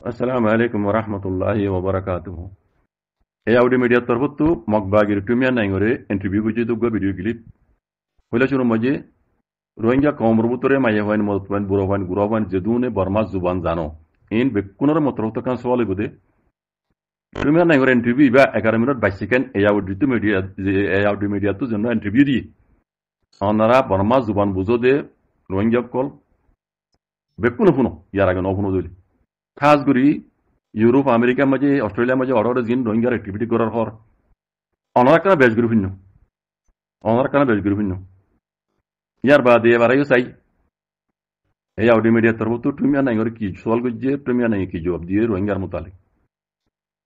Assalamu alaikum wa rahmatullahi wa barakatuh. E awdi media torbutu mokbagir tumia nangore interview guji duggo video clip. Hula shuru maje Rohingya kaum rubutore mayewan motwan burowan gurowan jedune Burma zuban zano. In bekunor motroto kan swali bude. Tumia nangore interview ba 11 minute by second e awdi media tu zeno interview di. Onara Burma zuban buzode Rohingya kol bekuno funo yaraga no funo doli. खास करी Europe America मजे Australia मजे order जिन Rohingya activity करार हर अनरकना beige group हिन्नो यार बाद ये बारा यो साई ए Audi media तरफ तो तुम या नहीं और की सवाल गुज्जे तुम या नहीं की जवाब दिए रोहिंग्या मुतालिक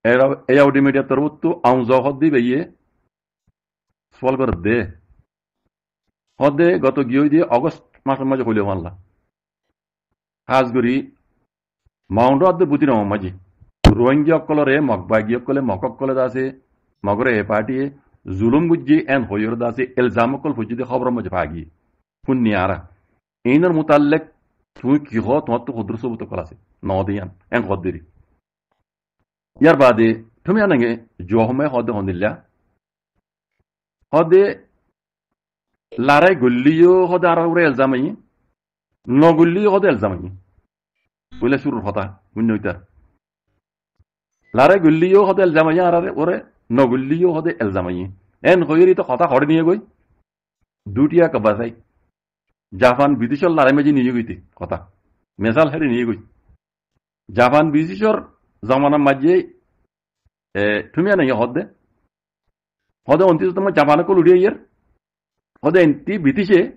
ए आउडी मीडिया तरफ तो आउं जवाब दी भैये सवाल कर दे हदे गतो गियो दिए अगस्त मास मजे खोले वाला खास करी Maundo adde butino maji. Rohingya kolore mokbagi kole mokok kole dase magore e party zulum gujji en hoyor dase elzam kol fujide khabar maji bagi. Fun niara. Einer mutallek tu ki ho to khudrusu buto kolase. Nodiyan en khodiri. Yar bade tumi anange johme hode hondilla. Hode lare gulliyo hode arure elzamai. No gulliyo hode elzamai. ولا شو الخطأ منه يتر لا رجل ليه هذا الزمانية أرى نقول ليه هذا الزمانية إن غيري تو خطأ خارج نيجي كوي دوتيا كباسي جافان بيديشور لا رمجي نيجي كوي تي خطأ مثال هري نيجي كوي جافان بيديشور زمانا ماجي تومي أنا هذا أنتي تما جافان كل ودي ير هذا أنتي بيديشه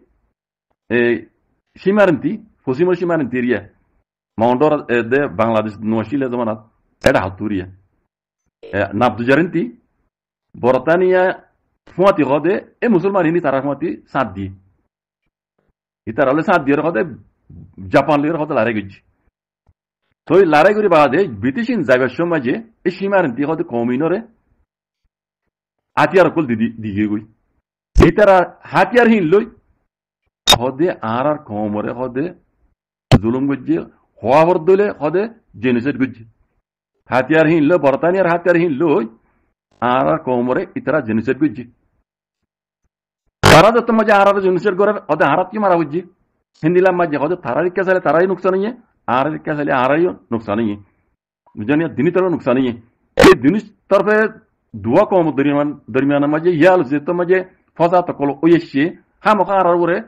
شيمارنتي فوسيمر شيمارنتي ريا Maundor de Bangladesh noshile zamanat eda haturiya. Nabdujarinti Boratania fuati hode e musulmanini tarakmati saddi. Itarale saddi hode Japan lir hode lareguj. Toy lareguri bade Britishin zagasho maje e shimarinti hode kominore hatiyar kul digegui. Itara hatiyar hinloy hode arar komore hode zulum gujje However, dole hode genocide guji. Hatiyar hinlo Britania hatiyar hinlo ara komore itara genocide guji. Tara to maja ara genocide gore hode harat ki mara guji. Hindi la maja hode tara ke sale tara nuksan nahi hai. Ara ke sale ara hi nuksan nahi hai. Mujane dini taraf nuksan nahi hai. Ye dini taraf dua kom darmiyan maja yal zeto maja faza takolo oyeshe ha mokara gore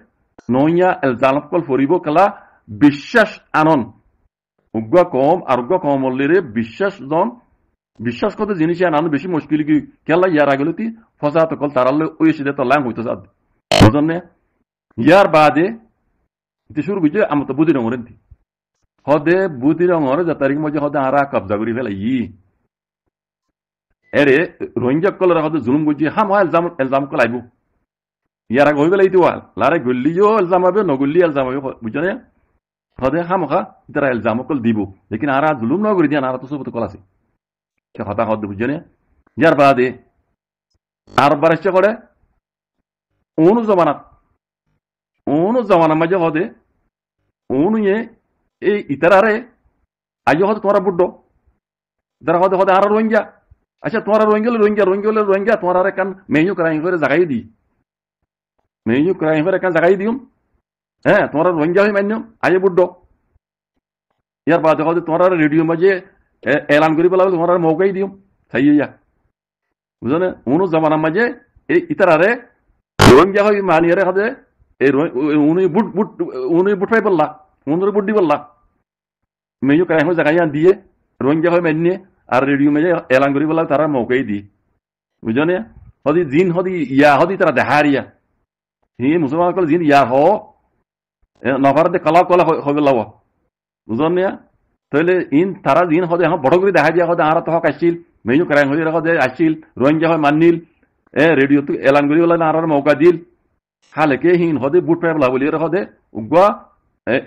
noya elzalaf kol foribo kala bishash anon উগ্র কম আর উগ্র কম লিরে বিশ্বাস করতে জিনিস আনানো বেশি মুশকিল কি কেলা ইয়ার আগলতি ফসাত কল তারালে ওই সিদে তো লাং হইতো সাদ বুঝনে ইয়ার বাদে তে শুরু বুঝে আম তো বুঝি রঙরেন্তি হদে বুঝি রঙরে যা তারিখ মজে হদে আরা কবজা করি ফেলা এরে রোহিঙ্গা কল হদে জুলুম বুঝি হাম এলজাম কল আইবো ইয়ার আগ হইবেলা ইতি ওয়াল লারে গল্লিও এলজাম হবে নগল্লি এলজাম হবে বুঝনে হদে হামখা ইতারা এলজাম কল দিব লেকিন আরা জুলুম না করে দিয়ান আরা তো সবত কল আছে কে কথা হদ বুঝনে যার বাদে আর বারছে করে অনু জমানা মাঝে হদে অনু এই ইতারারে আইও হদ তোমরা বুড্ডো যারা হদে হদে আর রোহিঙ্গা আচ্ছা তোমরা রোহিঙ্গা তোমরা কান মেনু করাই করে জাগাই দি মেনু করাই করে কান জাগাই দিউম হ্যাঁ তোমরা রোহিঙ্গা হই মান্য আইও বুড্ডো ইয়ার বাদে হদে তোমরা রেডিও মাঝে এলান করি বলা তোমরা মৌকাই দিও থাইয়া বুঝলে অনু জামানা মাঝে এই ইতারারে রোহিঙ্গা হই মানিয়ারে হদে এই উনি বুট পাই বললা উনুরে বুট দি বললা মেয়ো কাই হয় জায়গা দিয়ে রোহিঙ্গা হই মানিয়ে আর রেডিও মাঝে এলান করি বলা তারা মৌকাই দি বুঝলে হদি জিন হদি তারা দেহারিয়া হি মুসলমান কল জিন ইয়া হ নভারতে কলা হবে লাও বুঝলে তাহলে ইন তারা দিন হদে বড় করে দেখা যায় হদে আরা তো হক আসছিল মেয়ু করাই হদে হদে আসছিল রোহিঙ্গা হয় মানিল রেডিও তো এলান করি বলা আরার মৌকা দিল হালেকে হিন হদে বুট পাই বলা বলি হদে উগা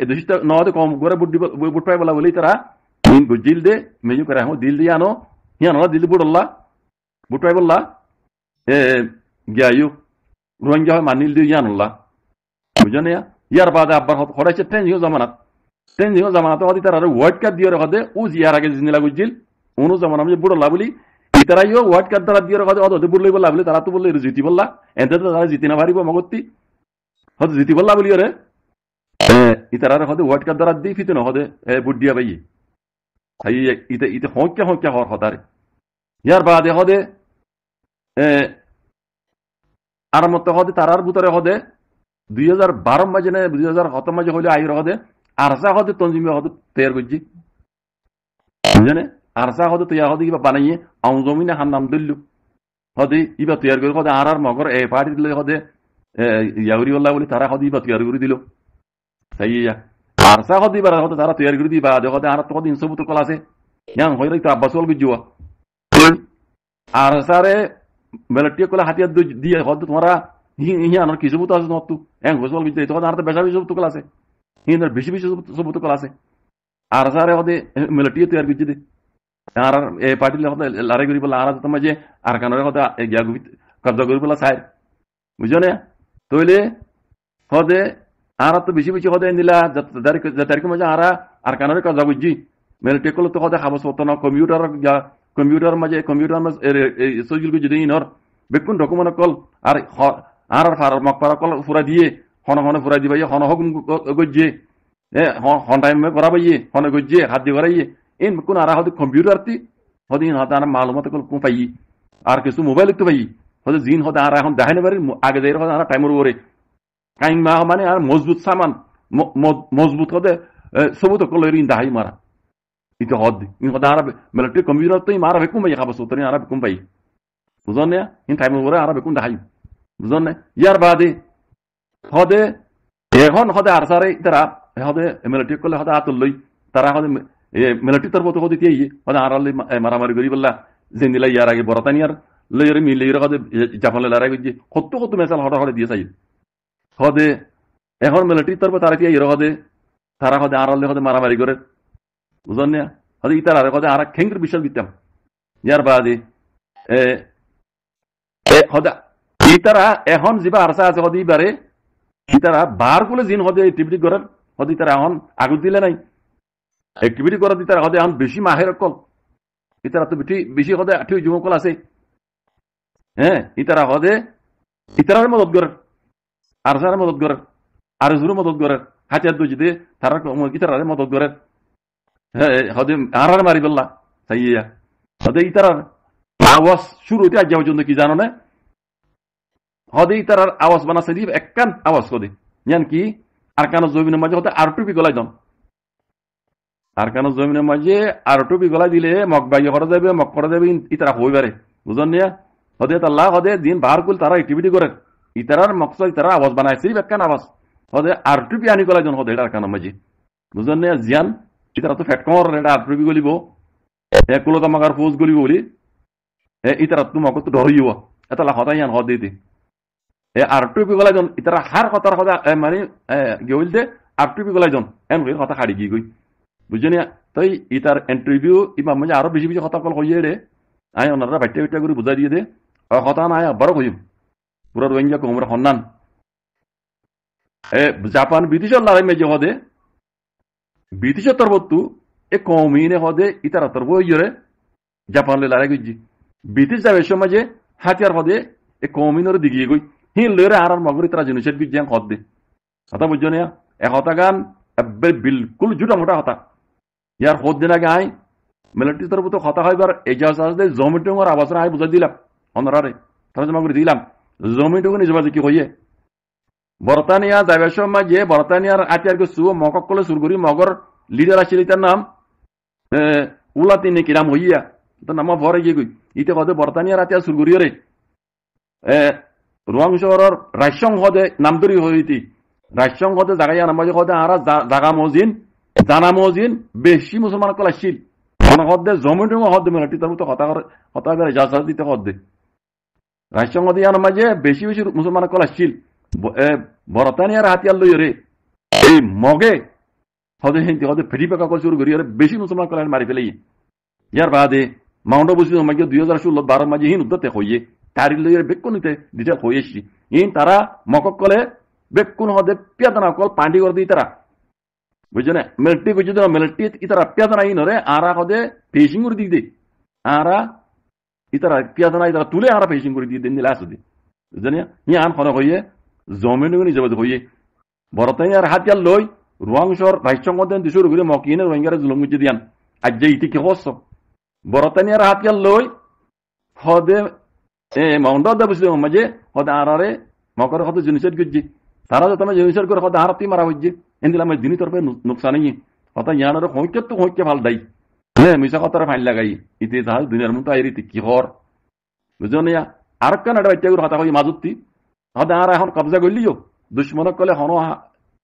এদেশটা নদে কম করে বুট পাই বলা বলি তারা হিন গুজিল দে মেয়ু করাই দিল দিয়ে আনো হিয়ান দিল বুড়ল্লা বুট পাই বললা গিয়ায়ু রোহিঙ্গা হয় মানিল দিয়ে ইয়ানুল্লাহ বুঝনে ইয়ার বাদে আব্বার হরাইছে ট্রেন জামানাত তেন জিও জামানাতে হদি তারা ওয়ার্ড কার্ড দিয়ে হদে ও জিয়ার আগে জিনিলা গুজিল অনু জামানা আমি বুড়ো লাবলি ইতারাইও ওয়ার্ড কার্ড দ্বারা দিয়ে হদে হদে বুড়লে বলা বলি তারা তো বললে জিতি বললা এতে তো তারা জিতি না পারিব মগত্তি হদে জিতি বললা বলি রে ইতারার হদে ওয়ার্ড কার্ড দ্বারা দি ফিতে না হদে বুট দিয়া পাই তাই ইতে ইতে হক্কা হওয়ার হতারে ইয়ার বাদে হদে আর মতো হদে তারার ভিতরে হদে 2012 মাঝে না 2017 মাঝে হইলে আইর হদে আরসা হদে তঞ্জিমে হদে তৈরি করছি বুঝেনে আরসা হদে তৈরি হদে কিবা বানাইয়ে আউজমিনে হার নাম দিল্লু হদে ইবা তৈরি করে হদে আর মগর এ পার্টি দিলে হদে ইয়াউরি বললা বলি তারা হদে ইবা তৈরি করে দিল তাই আরসা হদে ইবার হদে তারা তৈরি করে দিবা হদে আর তো হদে ইনসবুত কল আছে ইয়াং হইলে তো আব্বাস বল বুঝুয়া আরসারে মেলটিয়ে কলে হাতিয়ার দিয়ে হদে তোমরা হিয়ানোর কি সবুত আছে তোমার তু এং গোসল বুঝতে তখন আর তো বেশা বেশি সবুত কল আছে হিন্দর বেশি বেশি সবুত কল আছে আর সারে হদে মিলিটিয়ে তৈরি করছি দে আর এ পার্টি হদে লড়াই করি বলা আর তোমার যে আর কানের হদে গিয়া কবজা করি বলা চাই বুঝছো না তইলে হদে আর তো বেশি বেশি হদে নিলা তারিখের মাঝে আর কানের কবজা বুঝছি মিলিটিয়ে কল তো হদে খাবো সত্য না কম্পিউটার মাঝে কম্পিউটার মাঝে সজিল গুজি দিই নর বেকুন ডকুমেন্ট কল আর আর মক পারা কল ফুরা দিয়ে হন ফুরা দিবাই হন হগুন গজ্জে হন টাইম করাবাইয়ে হন গজ্জে হাত দিয়ে করাইয়ে এন কোন আর হদে কম্পিউটার তি হদিন হতে আর মালুমাত কল কোন পাই আর কিছু মোবাইল লিখতে পাই হদে জিন হদে আর এখন দেখাইতে পারি আগে যাই হদে আর টাইমের উপরে কাইং মা মানে আর মজবুত সামান মজবুত হদে সবুত কল ইন দাহাই মারা ইতো হদ ইন হদে আর মিলিটারি কম্পিউটার তো মারা বেকুম পাই খাবো সতনি আর বেকুম পাই বুঝন না ইন টাইমের উপরে আর বেকুম দাহাই বুঝন না ইয়ার বাদে হদে এখন হদে আর সারে তারা হদে মিলিটারি করলে হদে আতুল লই তারা হদে মিলিটারি তরফ তো হদে দিয়ে হদে আর মারামারি করি বললা যে নিলা ইয়ার আগে বরতানিয়ার লইরে মিলিয়ে হদে জাপানে লড়াই করছে কত মেসাল হঠাৎ হঠাৎ দিয়ে চাই হদে এখন মিলিটারি তরফ তারা দিয়ে হদে তারা হদে আর হদে মারামারি করে বুঝন না হদে ইতার আর হদে আর খেঙ্গের বিশ্বাস দিতাম ইয়ার বাদে হদে ইতারা এখন যা আরসা আছে হদে ইবারে ইতারা বার গুলো জিন হদে এক্টিভিটি করার হদে ইতারা এখন আগুন দিলে নাই এক্টিভিটি করার ইতারা হদে এখন বেশি মাহের কল ইতারা তো বেশি হদে 8 যুব কল আছে হ্যাঁ ইতারা হদে ইতারার মদত করে আরসার মদত করে আর জুর মদত করে হাতিয়ার দুই যদি তারা ইতারার মদত করে হ্যাঁ হদে আর মারি বললা তাইয়া হদে ইতারার আওয়াজ শুরু হইতে আজ পর্যন্ত কি জানো না হদে তার আওয়াজ বানাছে দিব একখান আওয়াজ করে জান কি আর কানো জমিনের মাঝে হতে আর টুপি গলাই দন আর কানো জমিনের মাঝে আর টুপি গলাই দিলে মক বাইয়ে করা যাবে মক করা যাবে ইতারা হইবারে বুঝন নিয়া হদে আল্লাহ হদে দিন বার কুল তারা অ্যাক্টিভিটি করে ইতারার মকসদ তারা আওয়াজ বানাইছে একখান আওয়াজ হদে আর টুপি আনি গলাই দন হদে আর কানো মাঝে বুঝন নিয়া জিয়ান ইতারা তো ফ্যাট কমর এটা আর টুপি গলিব কুলো তামাকার ফৌজ গলিব বলি ইতারা তোমাকে তো ডরিব এটা হতাই আন হদ দিতে আর টুপি গলাই জন ইতারা হার কথার কথা মানে গেউল দে আর টুপি গলাই জন এন হয়ে কথা হারি গই বুঝনি তাই ইতার ইন্টারভিউ ইমাম মানে আরো বেশি বেশি কথা কল হইয়ে রে আই ওনারা বাইটে বাইটে করে বুঝাই দিয়ে দে কথা নাই আবার কইম পুরো রোহিঙ্গা কোমরা হন্নান জাপান ব্রিটিশের লড়াই মেজে হদে ব্রিটিশের তরবতু এ কমিনে হদে ইতারা তরব হইয়ে জাপান লড়াই গইজি ব্রিটিশ যাবে সমাজে হাতিয়ার হদে এ কমিনের দিকে গই হিন লরে আর মগরি তারা জিনিসের বিজ্ঞান হদ দে কথা বুঝছো না এক হতা গান বিলকুল জুটা মোটা হতা ইয়ার হদ দিন আগে আই মিলিটারি তরফ তো হতা হইবার এজাজ আসলে জমিটুঙ্গর আবাস আই বুঝাই দিলাম অনরারে তারা জমা করে দিলাম জমিটুঙ্গ নিজ বাজে কি হইয়ে বর্তানিয়া যাবে সমাজে বর্তানিয়ার আতিয়ার কে সুও মকক কলে সুরগুরি মগর লিডার আছিল তার নাম উলাতি নাকি নাম হইয়া তো নাম ভরে গিয়ে গই ইতে হদে বর্তানিয়ার আতিয়ার সুরগুরি রে রোয়াং শহরের রাজসং হদে নামদরি হইতি রাজসং হদে জাগাইয়া নামাজে হদে আর জাগা মজিন জানা মজিন বেশি মুসলমান কল আসছিল হদে জমিটুঙ্গ হদে মিলিটারি তরফ তো হতা করে জাহাজ দিতে হদে রাজসং হদে নামাজে বেশি বেশি মুসলমান কল আসছিল বর্তানিয়ার হাতিয়ার লই রে এই মগে হদে হিন্দি হদে ফেরি পাকা কল শুরু করি বেশি মুসলমান কল মারি ফেলে ইয়ার বাদে মাউন্ট আবু সুফিয়ান মাঝে 2016-12 মাঝে হিন উদ্দতে হইয়ে তারি লইয়ের বেকুন নিতে দিতে হয়েছি ইন তারা মকক কলে বেকুন হদে পেয়াদানা কল পান্ডি করে দিই তারা বুঝছো না মিলিটারি বুঝছো তো মিলিটারি ইতারা পেয়াদা নাই নরে আরা কদে ফেসিং করে দিই দে আরা ইতারা পেয়াদা নাই ইতারা তুলে আরা ফেসিং করে দিয়ে দিন দিলে আসুদি বুঝছো না আন খন হইয়ে জমিন নিজে হইয়ে বরতাই আর হাতিয়ার লই রুয়াংশর রাইসংগঠন দিশুর ঘুরে মকিনে রোহিঙ্গারে জুলুম গুজি দিয়ান আজ যে ইতি কি হস বরতানি আর হাতিয়ার লই হদে মন্দ বুঝলি মাঝে হদে আরারে মকর হতে জিনিসের গুজি তারা তো তুমি জিনিসের করে হদে আরতি মারা হইছে এন্দিলা আমি দিনই তোর নুকসানই হতা ইয়ানোর হইকে তো হইকে ভাল দাই হ্যাঁ মিশা কথার ফাইন লাগাই ইতি জাহাজ দুনিয়ার মতো আই রীতি কি হর বুঝো না আর কেন এটা বাচ্চা হতা কই মাজুতি হদে আর এখন কবজা করলিও দুশ্মনক কলে হন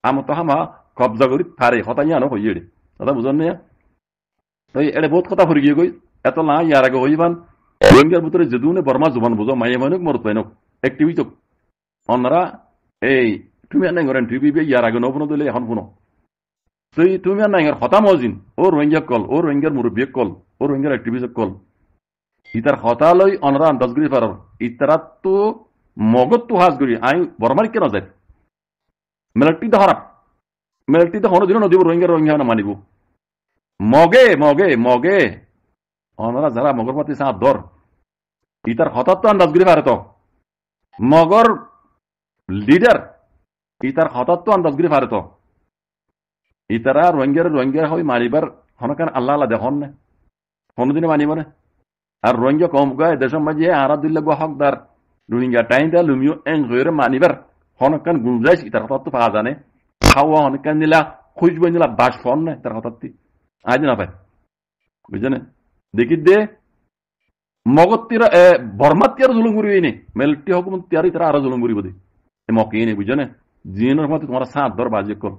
আমত হামা কবজা করি ফারে হতা ইয়ানো হইয়ে দাদা বুঝন না তো এটা বহুত কথা ফুরি গিয়ে গই এত না ইয়ার আগে হইবান রোহিঙ্গার ভিতরে যেদুনে বর্মা জুবান বুঝো মাইয়ে মানুক মরত পাইনক একটিভি চোখ অন্যরা এই তুমি আর নাই করেন টিভি ইয়ার আগে নবন দিলে এখন শুনো তুই তুমি আর নাই হতা মজিন ও রোহিঙ্গা কল ও রোহিঙ্গার মুরব্বী কল ও রোহিঙ্গার একটিভিস্ট কল ইতার হতা লই অনরা আন্দাজ করি পারার ইতারা তো মগত তো হাজ করি আই বর্মার কেন যায় মিলিটারি তো হারাপ মিলিটারি তো হনো দিন নদীব রোহিঙ্গা না মানিব মগে মগে মগে অনরা যারা মগর পাতি সাঁত ধর ইতার হঠাৎ তো আন্দাজ করি পারে তো মগর লিডার ইতার হঠাৎ তো আন্দাজ করি পারে তো ইতারা রোহিঙ্গা হই মানিবার হনকান আল্লাহ আল্লাহ দেখুন না কোনোদিনে মানিব না আর রোহিঙ্গা কম গায়ে দেশের মাঝে আরা দিল্লা গো হকদার রোহিঙ্গা টাইম দা লুমিও এং হয়ে মানিবার হনকান গুঞ্জাইশ ইতার হঠাৎ তো পাওয়া জানে খাওয়া হনকান নিলা খুঁজবে নিলা বাস ফোন না তার হঠাৎ আজ না পায় বুঝছেন দেখি দে মগতিরা বর্মাতিয়ার জুলুম করিবে নে মেলটি হকুম তিয়ারি তারা আরো জুলুম করিব দে মকে নে বুঝছেন জিনের মধ্যে তোমার সাত ধর বাজে কল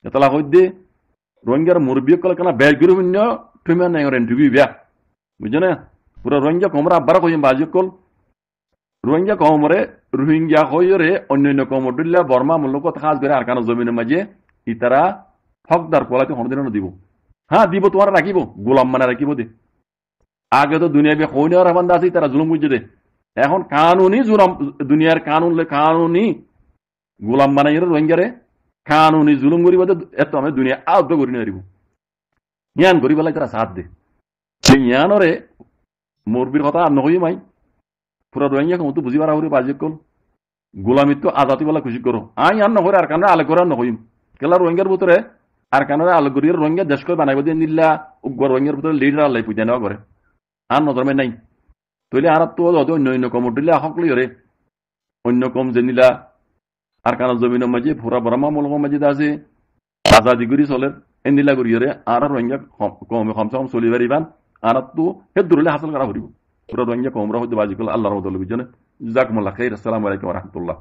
এতলা হই দে রোহিঙ্গার মুরব্বী কল কেন ব্যাগ গিরু ভিন্ন তুমি নাই রেন টিভি বিয়া বুঝছেন পুরো রোহিঙ্গা কমরা আবার কই বাজে কল রোহিঙ্গা কমরে রোহিঙ্গা হইরে অন্যান্য কমরদুল্লা বর্মা মুলক খাস করে আর কানো জমিনের মাঝে ইতারা হকদার কোলাতে হনদিন দিব হ্যাঁ দিব তোমার রাখিব গোলাম মানে রাখিব দে আগে তো দুনিয়া বে কইনে আর বান্দা আছে তারা জুলুম বুঝে দে এখন কানুনি জুলুম দুনিয়ার কানুনি গোলাম বানাই রোহিঙ্গারে কানুনি জুলুম করিব এত আমি দুনিয়া আউট করি নারিব জ্ঞান করি বেলায় তারা সাথ দে সেই জ্ঞানরে মুরবির কথা আর নহই মাই পুরা রোহিঙ্গা কমতো বুঝি পারা হরি বাজিক কল গোলামিত্ব আজাতি বেলা খুশি করো আই আর নহরে আর কানে আলে করে নহইম কেলা রোহিঙ্গার ভিতরে আর কানে আলে করি রোহিঙ্গা দেশ করে বানাইব দিয়ে নিলা উগ্র রোহিঙ্গার ভিতরে লিডার আল্লাহ পুজা নেওয়া করে আর নজরমে নাই তৈলে আর তো অন্য কম উঠলে হকলি রে অন্য কম যে নিলা আর কানা জমিনের মাঝে পুরা বর্মা মূলক মাঝে আছে আজাদি করি চলে এনিলা করি রে আর রোহিঙ্গা কমে কমসে কম চলি পারিবান আর তো হে দূরলে হাসল করা হরিব পুরা রোহিঙ্গা কমরা হইতে বাজি করলে আল্লাহর হদল বুঝছেন জাকুমুল্লাহ খাইর আসসালামু আলাইকুম ওয়া রাহমাতুল্লাহ